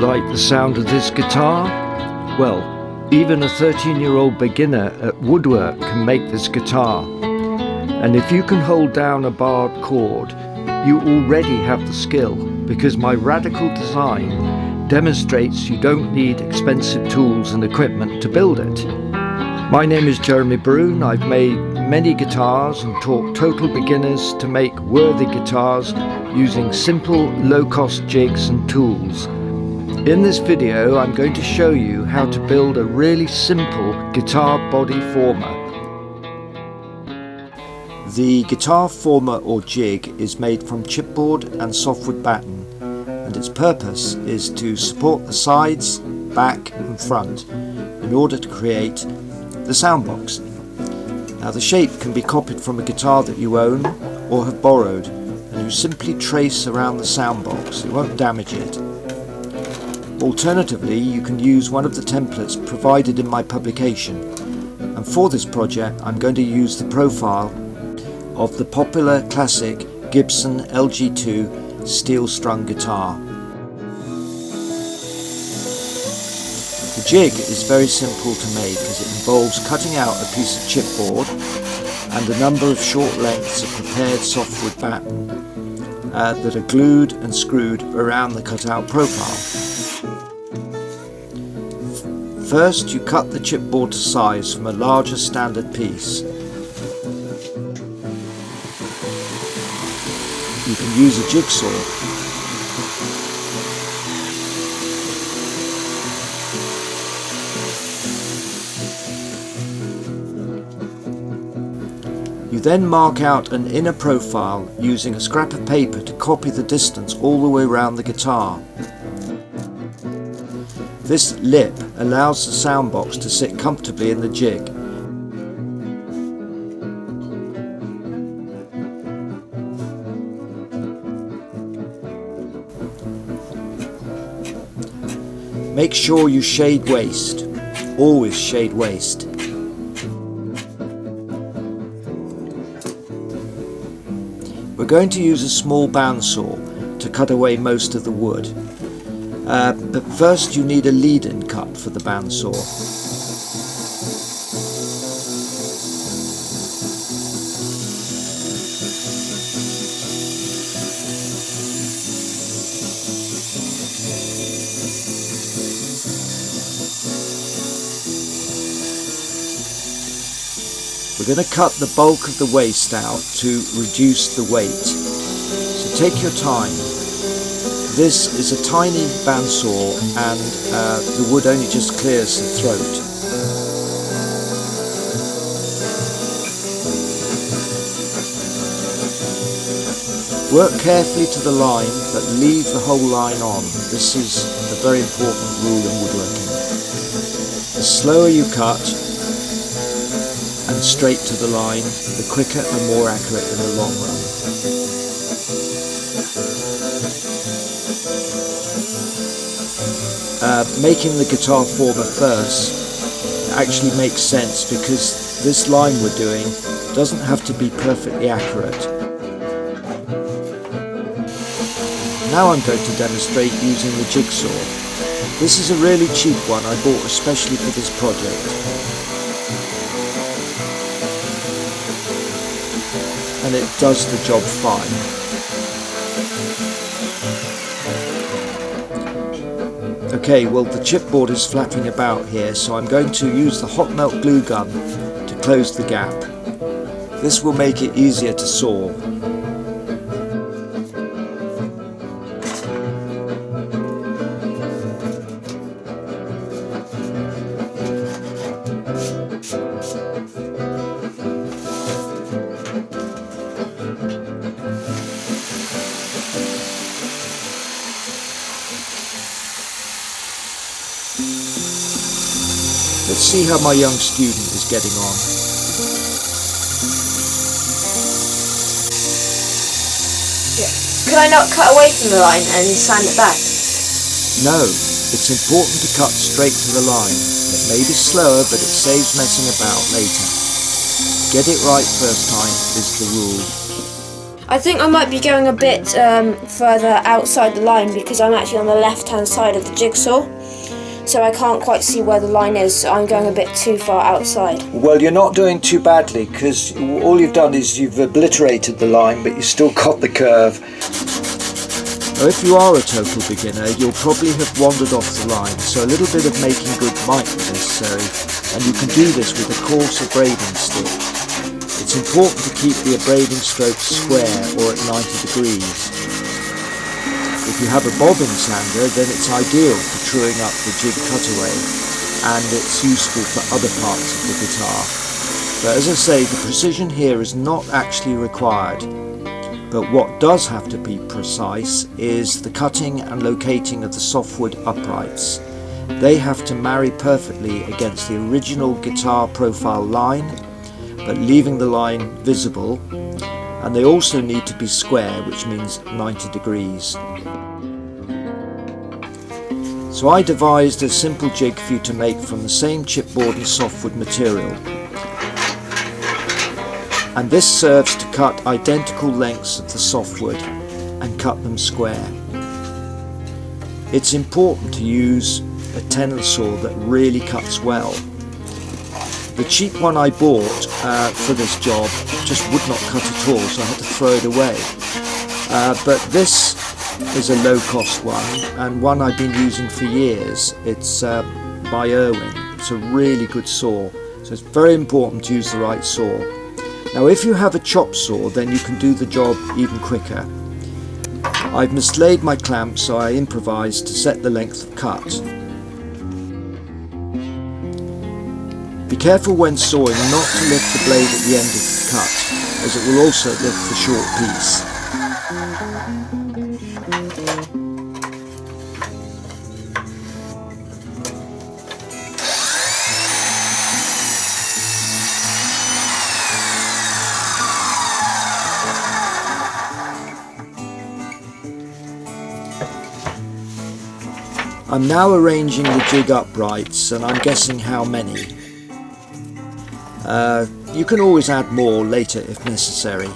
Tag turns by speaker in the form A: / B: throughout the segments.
A: like the sound of this guitar? Well, even a 13-year-old beginner at woodwork can make this guitar. And if you can hold down a barred chord, you already have the skill, because my radical design demonstrates you don't need expensive tools and equipment to build it. My name is Broun. I've made many guitars and taught total beginners to make worthy guitars using simple, low-cost jigs and tools. In this video, I'm going to show you how to build a really simple guitar body former. The guitar former or jig is made from chipboard and softwood batten, and its purpose is to support the sides, back and front in order to create the soundbox. Now, the shape can be copied from a guitar that you own or have borrowed, and you simply trace around the soundbox. It won't damage it. Alternatively, you can use one of the templates provided in my publication, and for this project I'm going to use the profile of the popular classic Gibson LG2 steel strung guitar. The jig is very simple to make, as it involves cutting out a piece of chipboard and a number of short lengths of prepared softwood batten that are glued and screwed around the cutout profile. First, you cut the chipboard to size from a larger standard piece. You can use a jigsaw. You then mark out an inner profile using a scrap of paper to copy the distance all the way around the guitar. This lip allows the soundbox to sit comfortably in the jig. Make sure you shade waste. Always shade waste. We're going to use a small bandsaw to cut away most of the wood. But first you need a lead-in cut for the bandsaw. We're going to cut the bulk of the waste out to reduce the weight. So take your time. This is a tiny bandsaw and the wood only just clears the throat. Work carefully to the line, but leave the whole line on. This is a very important rule in woodworking. The slower you cut and straight to the line, the quicker and more accurate in the long run. Making the guitar former first actually makes sense, because this line we're doing doesn't have to be perfectly accurate. Now I'm going to demonstrate using the jigsaw. This is a really cheap one I bought especially for this project. And it does the job fine. Okay, well, the chipboard is flapping about here, so I'm going to use the hot melt glue gun to close the gap. This will make it easier to saw. Let's see how my young student is getting on.
B: Yeah. Could I not cut away from the line and sand it back?
A: No, it's important to cut straight to the line. It may be slower, but it saves messing about later. Get it right first time is the rule.
B: I think I might be going a bit further outside the line because I'm actually on the left hand side of the jigsaw, so I can't quite see where the line is, so I'm going a bit too far outside.
A: Well, you're not doing too badly, because all you've done is you've obliterated the line, but you've still got the curve. Now, if you are a total beginner, you'll probably have wandered off the line, so a little bit of making good might be necessary, and you can do this with a coarse abrading stick. It's important to keep the abrading strokes square or at 90 degrees. If you have a bobbin sander, then it's ideal for truing up the jig cutaway, and it's useful for other parts of the guitar. But as I say, the precision here is not actually required. But what does have to be precise is the cutting and locating of the softwood uprights. They have to marry perfectly against the original guitar profile line, but leaving the line visible, and they also need to be square, which means 90 degrees. So I devised a simple jig for you to make from the same chipboard and softwood material. And this serves to cut identical lengths of the softwood and cut them square. It's important to use a tenon saw that really cuts well. The cheap one I bought for this job just would not cut at all, so I had to throw it away. But this is a low-cost one, and one I've been using for years. It's by Irwin. It's a really good saw, so it's very important to use the right saw. Now, if you have a chop saw, then you can do the job even quicker. I've mislaid my clamp, so I improvised to set the length of cut. Be careful when sawing not to lift the blade at the end of the cut, as it will also lift the short piece. I'm now arranging the jig uprights, and I'm guessing how many. You can always add more later if necessary.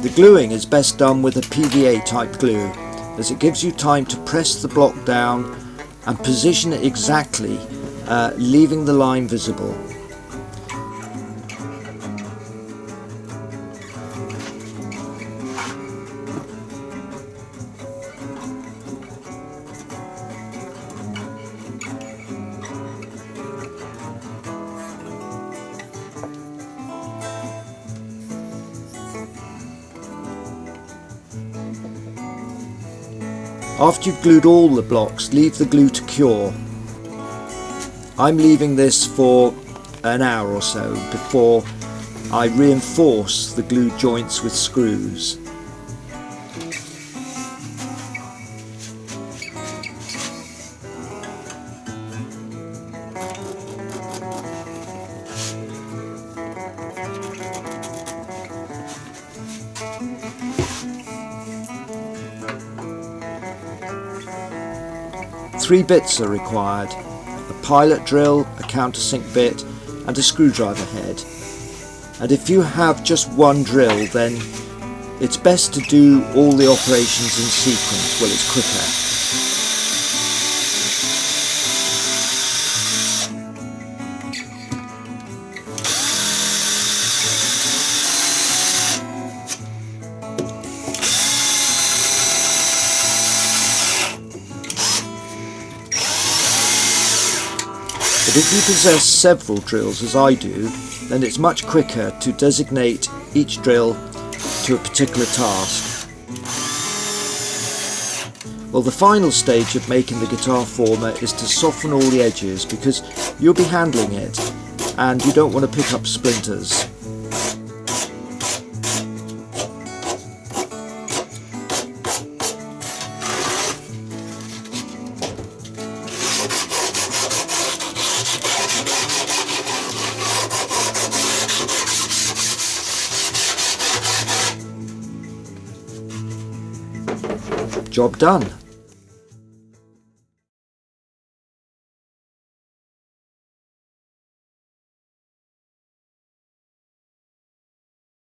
A: The gluing is best done with a PVA type glue, as it gives you time to press the block down and position it exactly, leaving the line visible. After you've glued all the blocks, leave the glue to cure. I'm leaving this for an hour or so before I reinforce the glue joints with screws. Three bits are required: a pilot drill, a countersink bit and a screwdriver head. And if you have just one drill, then it's best to do all the operations in sequence. Well, it's quicker. But if you possess several drills, as I do, then it's much quicker to designate each drill to a particular task. Well, the final stage of making the guitar former is to soften all the edges, because you'll be handling it and you don't want to pick up splinters. Job done.